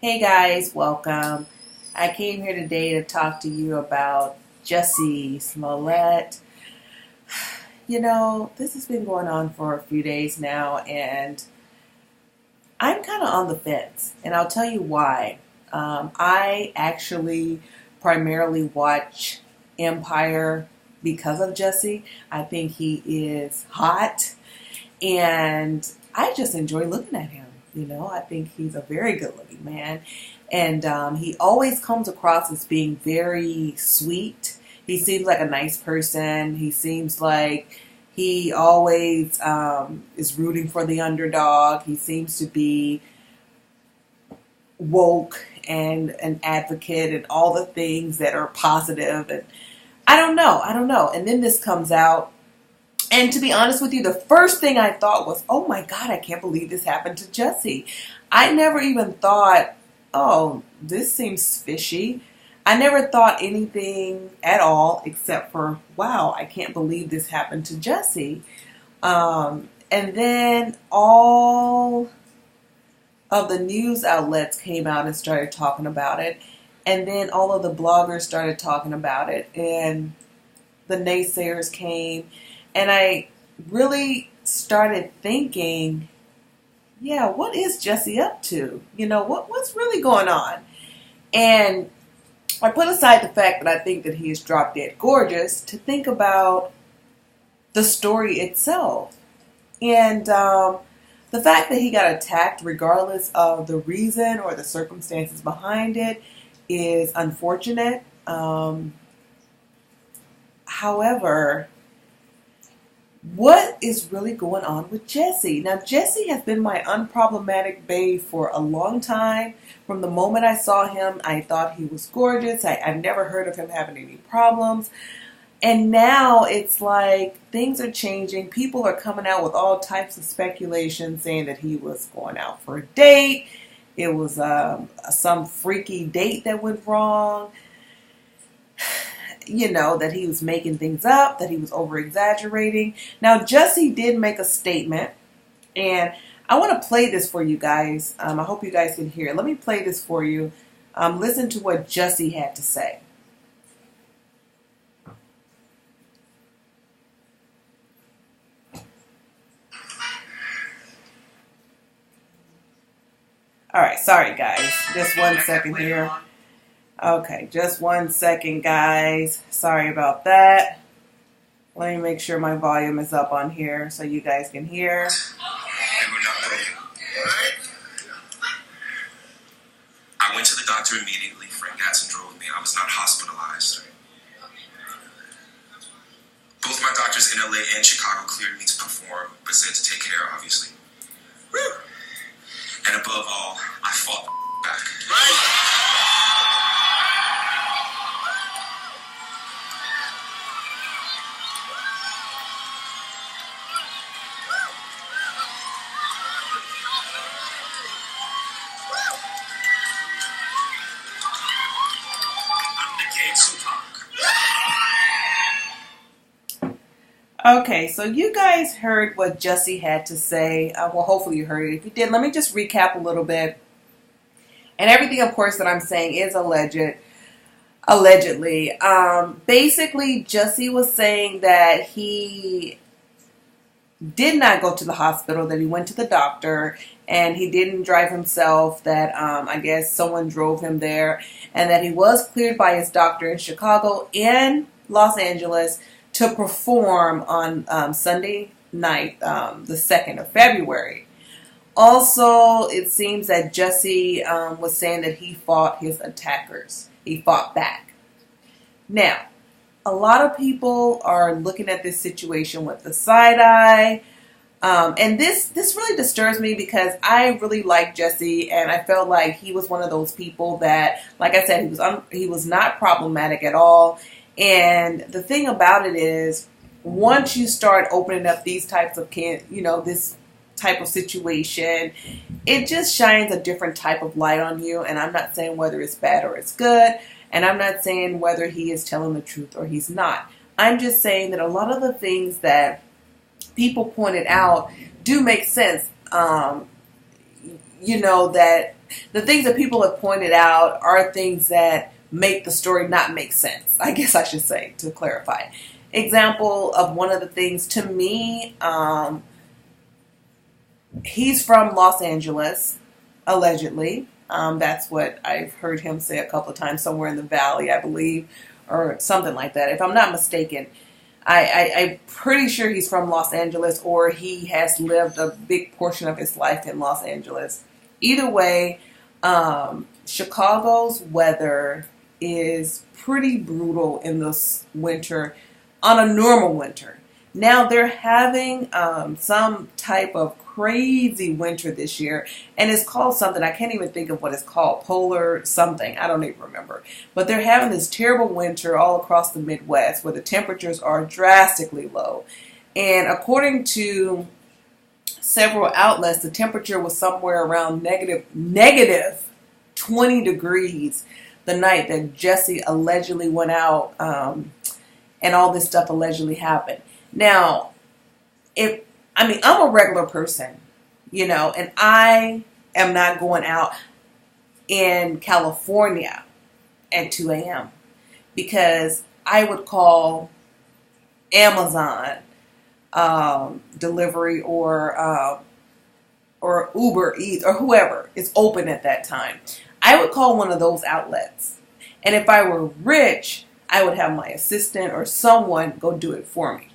Hey guys, welcome. I came here today to talk to you about Jussie Smollett. You know, this has been going on for a few days now, and I'm kind of on the fence, and I'll tell you why. I actually primarily watch Empire because of Jussie. I think he is hot, and I just enjoy looking at him. You know, I think he's a very good looking man. And he always comes across as being very sweet. He seems like a nice person. He seems like he always is rooting for the underdog. He seems to be woke and an advocate and all the things that are positive. And I don't know. And then this comes out. And to be honest with you, the first thing I thought was, oh my God, I can't believe this happened to Jussie. I never even thought, oh, this seems fishy. I never thought anything at all except for, wow, I can't believe this happened to Jussie. And then all of the news outlets came out and started talking about it. And then all of the bloggers started talking about it. And the naysayers came. And I really started thinking, yeah, what is Jussie up to? You know, what's really going on? And I put aside the fact that I think that he is drop dead gorgeous to think about the story itself. And the fact that he got attacked regardless of the reason or the circumstances behind it is unfortunate. However, what is really going on with Jussie? Now, Jussie has been my unproblematic bae for a long time. From the moment I saw him, I thought he was gorgeous. I've never heard of him having any problems. And now it's like things are changing. People are coming out with all types of speculation saying that he was going out for a date. It was some freaky date that went wrong. You know, that he was making things up, that he was over-exaggerating. Now, Jussie did make a statement, and I want to play this for you guys. I hope you guys can hear it. Let me play this for you. Listen to what Jussie had to say. All right, sorry, guys. Just 1 second here. Okay, just 1 second, guys. Sorry about that. Let me make sure my volume is up on here so you guys can hear. I went to the doctor immediately. Frank Gatson drove me. I was not hospitalized. Both my doctors in LA and Chicago cleared me to perform, but said to take care, obviously. And above all, I fought back. Okay, so you guys heard what Jussie had to say. Well, hopefully you heard it. If you did, let me just recap a little bit. And everything, of course, that I'm saying is allegedly. Basically, Jussie was saying that he did not go to the hospital, that he went to the doctor, and he didn't drive himself, that I guess someone drove him there, and that he was cleared by his doctor in Chicago and Los Angeles to perform on Sunday night, the 2nd of February. Also, it seems that Jussie was saying that he fought his attackers. He fought back. Now, a lot of people are looking at this situation with the side eye. And this really disturbs me because I really like Jussie, and I felt like he was one of those people that, like I said, he was not problematic at all. And the thing about it is, once you start opening up these types of this type of situation, it just shines a different type of light on you. And I'm not saying whether it's bad or it's good, and I'm not saying whether he is telling the truth or he's not. I'm just saying that a lot of the things that people pointed out do make sense. that the things that people have pointed out are things that make the story not make sense, I guess I should say, to clarify. Example of one of the things to me, he's from Los Angeles, allegedly. That's what I've heard him say a couple of times, somewhere in the valley, I believe, or something like that. If I'm not mistaken, I'm pretty sure he's from Los Angeles, or he has lived a big portion of his life in Los Angeles. Either way, Chicago's weather is pretty brutal in this winter, on a normal winter. Now they're having some type of crazy winter this year, and it's called something, I can't even think of what it's called, polar something, I don't even remember. But they're having this terrible winter all across the Midwest where the temperatures are drastically low. And according to several outlets, the temperature was somewhere around negative 20 degrees the night that Jussie allegedly went out, and all this stuff allegedly happened. Now, I'm a regular person, and I am not going out in California at 2 a.m. because I would call Amazon delivery or Uber Eats or whoever is open at that time. I would call one of those outlets. And if I were rich, I would have my assistant or someone go do it for me.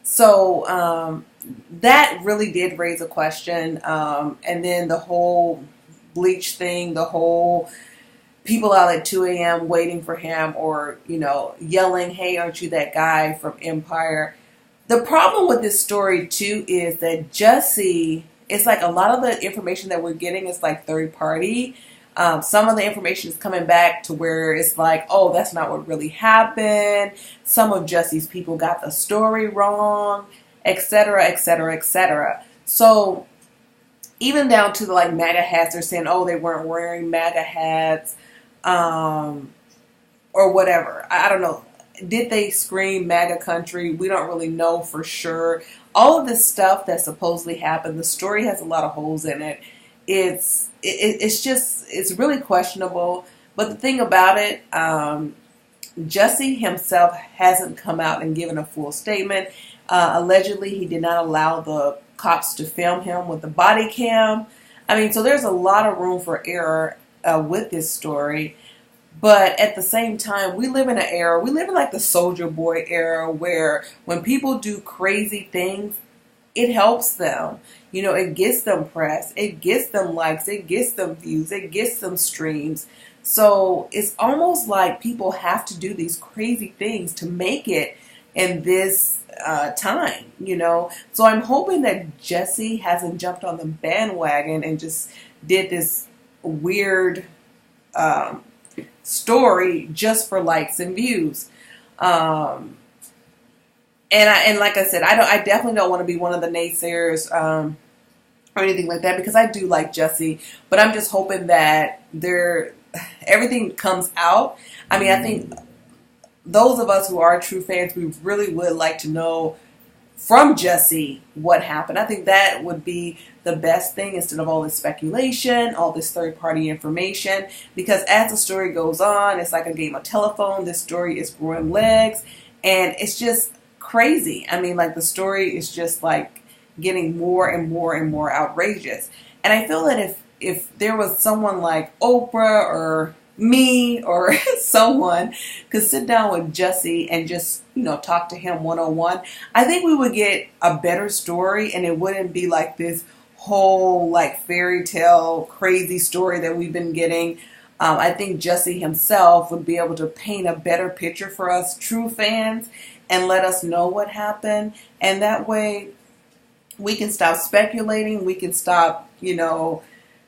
So that really did raise a question. And then the whole bleach thing, the whole people out at 2 a.m. waiting for him or, yelling, hey, aren't you that guy from Empire? The problem with this story, too, is that Jussie, it's like a lot of the information that we're getting is like third party. Some of the information is coming back to where it's like, oh, that's not what really happened. Some of Jussie's people got the story wrong, etc., etc., etc. So even down to the like MAGA hats, they're saying, oh, they weren't wearing MAGA hats, or whatever. I don't know. Did they scream MAGA country? We don't really know for sure. All of this stuff that supposedly happened, the story has a lot of holes in it. It's really questionable. But the thing about it, Jussie himself hasn't come out and given a full statement. Allegedly, he did not allow the cops to film him with the body cam. So there's a lot of room for error with this story. But at the same time, we live in an era, we live in like the Soulja Boy era, where when people do crazy things, it helps them. It gets them press, it gets them likes, it gets them views, it gets them streams. So it's almost like people have to do these crazy things to make it in this time, So I'm hoping that Jussie hasn't jumped on the bandwagon and just did this weird story just for likes and views. And like I said, I definitely don't want to be one of the naysayers or anything like that, because I do like Jussie, but I'm just hoping that everything comes out. I think those of us who are true fans, we really would like to know from Jussie what happened. I think that would be the best thing instead of all this speculation, all this third-party information, because as the story goes on, it's like a game of telephone. This story is growing legs, and it's just crazy. Like the story is just like getting more and more and more outrageous. And I feel that if there was someone like Oprah or me or someone could sit down with Jussie and just, talk to him one-on-one, I think we would get a better story, and it wouldn't be like this whole like fairy tale crazy story that we've been getting. I think Jussie himself would be able to paint a better picture for us true fans and let us know what happened. And that way we can stop speculating. We can stop,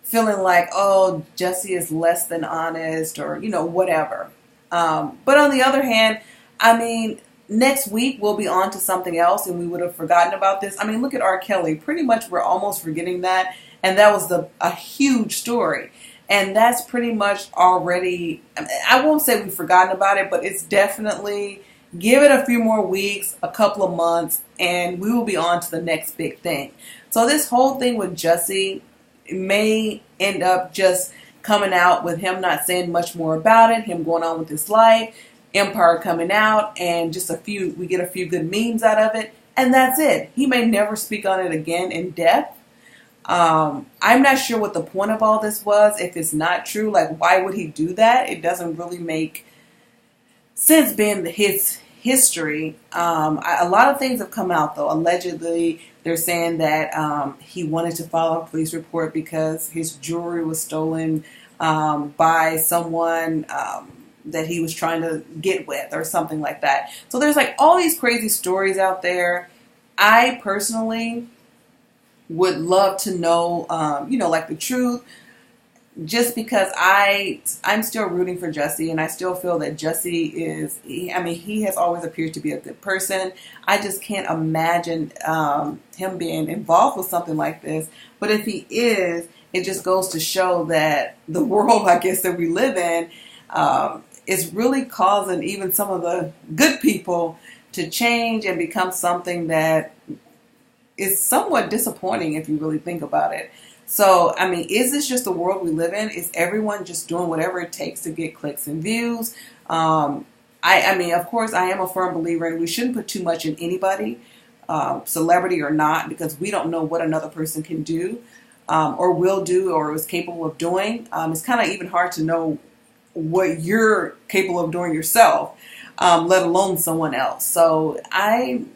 feeling like, oh, Jussie is less than honest or, whatever. But on the other hand, next week we'll be on to something else and we would have forgotten about this. Look at R. Kelly. Pretty much we're almost forgetting that. And that was a huge story. And that's pretty much already, I won't say we've forgotten about it, but it's definitely, give it a few more weeks, a couple of months, and we will be on to the next big thing. So this whole thing with Jussie, may end up just coming out with him not saying much more about it, him going on with his life, Empire coming out, and just we get a few good memes out of it, and that's it. He may never speak on it again in depth. I'm not sure what the point of all this was. If it's not true, like, why would he do that? It doesn't really make sense being his history. A lot of things have come out, though. Allegedly, they're saying that he wanted to file a police report because his jewelry was stolen by someone that he was trying to get with or something like that. So there's like all these crazy stories out there. I personally would love to know, like the truth, just because I'm still rooting for Jussie, and I still feel that Jussie he has always appeared to be a good person. I just can't imagine him being involved with something like this. But if he is, it just goes to show that the world, I guess, that we live in is really causing even some of the good people to change and become something that is somewhat disappointing if you really think about it. So, is this just the world we live in? Is everyone just doing whatever it takes to get clicks and views? Of course, I am a firm believer in we shouldn't put too much in anybody, celebrity or not, because we don't know what another person can do or will do or is capable of doing. It's kind of even hard to know what you're capable of doing yourself, let alone someone else. So I'm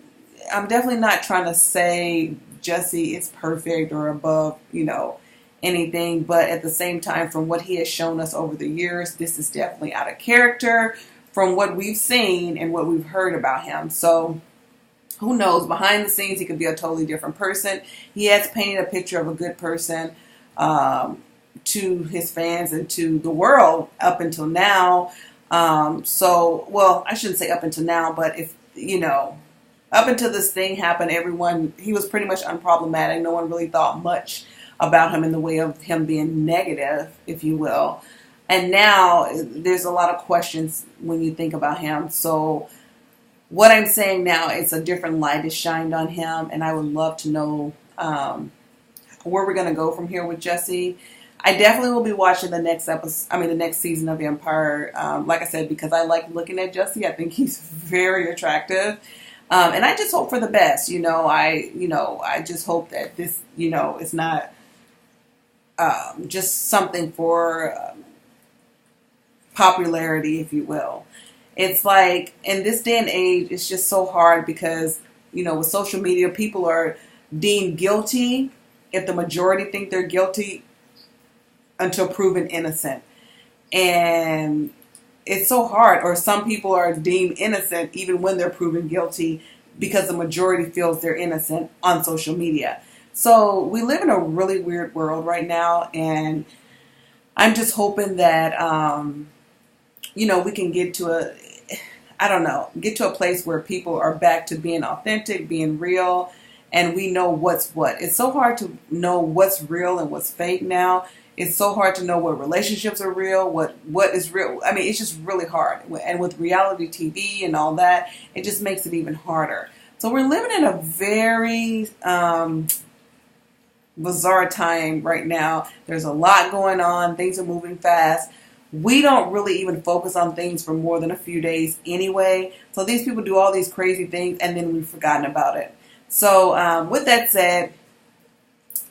definitely not trying to say Jussie is perfect or above, anything. But at the same time, from what he has shown us over the years, this is definitely out of character from what we've seen and what we've heard about him. So who knows? Behind the scenes, he could be a totally different person. He has painted a picture of a good person to his fans and to the world up until now. I shouldn't say up until now, but up until this thing happened, he was pretty much unproblematic. No one really thought much about him in the way of him being negative, if you will. And now there's a lot of questions when you think about him. So what I'm saying now, it's a different light is shined on him, and I would love to know where we're going to go from here with Jussie. I definitely will be watching the next the next season of Empire. Like I said, because I like looking at Jussie. I think he's very attractive. And I just hope for the best, I just hope that this, is not just something for popularity, if you will. It's like in this day and age, it's just so hard because, with social media, people are deemed guilty if the majority think they're guilty until proven innocent. And it's so hard, or some people are deemed innocent even when they're proven guilty because the majority feels they're innocent on social media. So we live in a really weird world right now, and I'm just hoping that, we can get to a place where people are back to being authentic, being real, and we know what's what. It's so hard to know what's real and what's fake now. It's so hard to know what relationships are real, what is real. It's just really hard. And with reality TV and all that, it just makes it even harder. So we're living in a very bizarre time right now. There's a lot going on. Things are moving fast. We don't really even focus on things for more than a few days anyway. So these people do all these crazy things, and then we've forgotten about it. So with that said,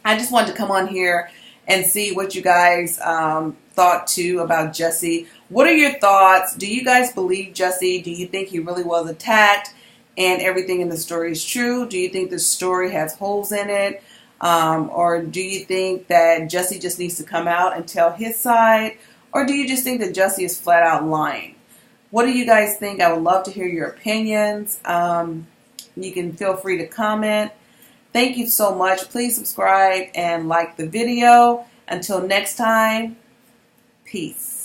I just wanted to come on here and see what you guys thought too about Jussie. What are your thoughts? Do you guys believe Jussie? Do you think he really was attacked and everything in the story is true? Do you think the story has holes in it? Or do you think that Jussie just needs to come out and tell his side? Or do you just think that Jussie is flat out lying? What do you guys think? I would love to hear your opinions. You can feel free to comment. Thank you so much. Please subscribe and like the video. Until next time, peace.